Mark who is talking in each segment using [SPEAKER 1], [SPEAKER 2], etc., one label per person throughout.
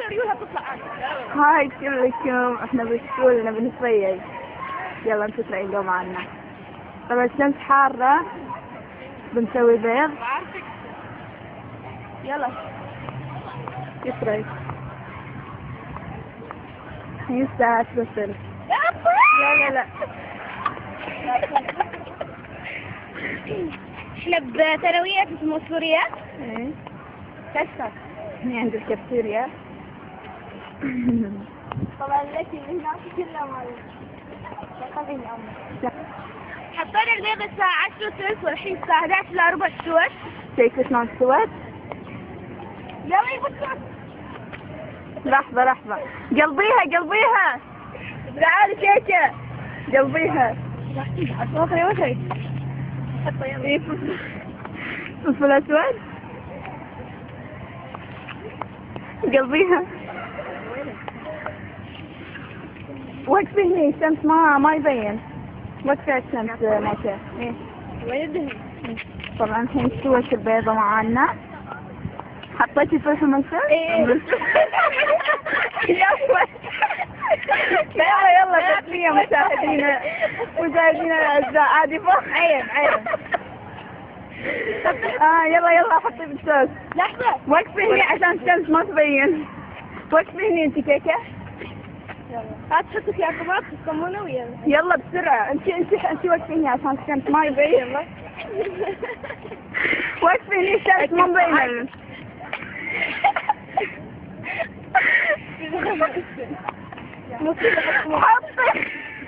[SPEAKER 1] ريولها تطلع عادي.
[SPEAKER 2] هاي كلكم، احنا بالسكول نبي نصيد. يلا انتوا تريقوا معنا. طبعا الشمس حارة، بنسوي بيض. يلا يسرق. هي الساعة 6. لا لا لا.
[SPEAKER 1] احنا بثانوية في الموسوريات.
[SPEAKER 2] ايه كشف. هني عند الكافتيريا.
[SPEAKER 1] طبعا التي من هناك كلها مالي. حطينا البيض الساعة 10:30 والحين الساعة 11 إلا ربع سوت.
[SPEAKER 2] شايفة شلون سوت؟
[SPEAKER 1] يلا يبصوا.
[SPEAKER 2] لحظة لحظة. قلبيها. تعالي كيكة. قلبيها.
[SPEAKER 1] أصوات يا وجهي. حطي يلا.
[SPEAKER 2] فلفل أسود. قلبيها. وقفي هني الشمس ما يبين. وقفي على الشمس ماشية. ايه.
[SPEAKER 1] وين الدهن؟
[SPEAKER 2] طبعا الحين سوت البيضة معانا. حطيتي فلفل منسل؟
[SPEAKER 1] ايه.
[SPEAKER 2] يلا تسلية مشاهدينا الأعزاء. عادي فوق.
[SPEAKER 1] عين.
[SPEAKER 2] يلا حطي بالصوص.
[SPEAKER 1] لحظة.
[SPEAKER 2] وقفي هني عشان الشمس ما تبين. وقفي هني انت كيكة.
[SPEAKER 1] هات حطي فيها كمان الصمونة ويلا.
[SPEAKER 2] يلا بسرعة. انت وقفي هني عشان الشمس ما يبين. وقفي هني الشمس ما مبينة.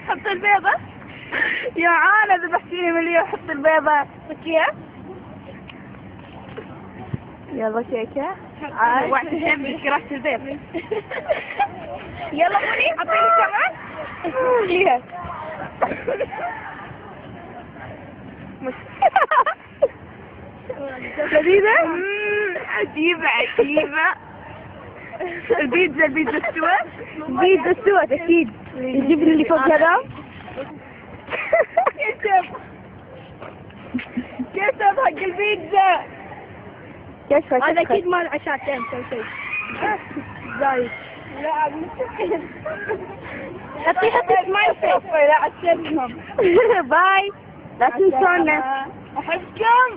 [SPEAKER 2] حطي البيضة. يا عانة ذبحتيني مليون. حطي البيضة.
[SPEAKER 1] حطيها.
[SPEAKER 2] يلا كيكة.
[SPEAKER 1] وقت الشمس كرهت البيض. يلا موني حطيني كمان.
[SPEAKER 2] فيها. لذيذة. عجيبة. البيتزا استوت اكيد. الجبن اللي فوق هذا. كيف حق البيتزا.
[SPEAKER 1] هذا اكيد مال عشاتين كل شيء.
[SPEAKER 2] زايد.
[SPEAKER 1] لا مستحيل. حطي سمايل فيس.
[SPEAKER 2] لا عشانهم. باي. لا تنسونا.
[SPEAKER 1] احبكم.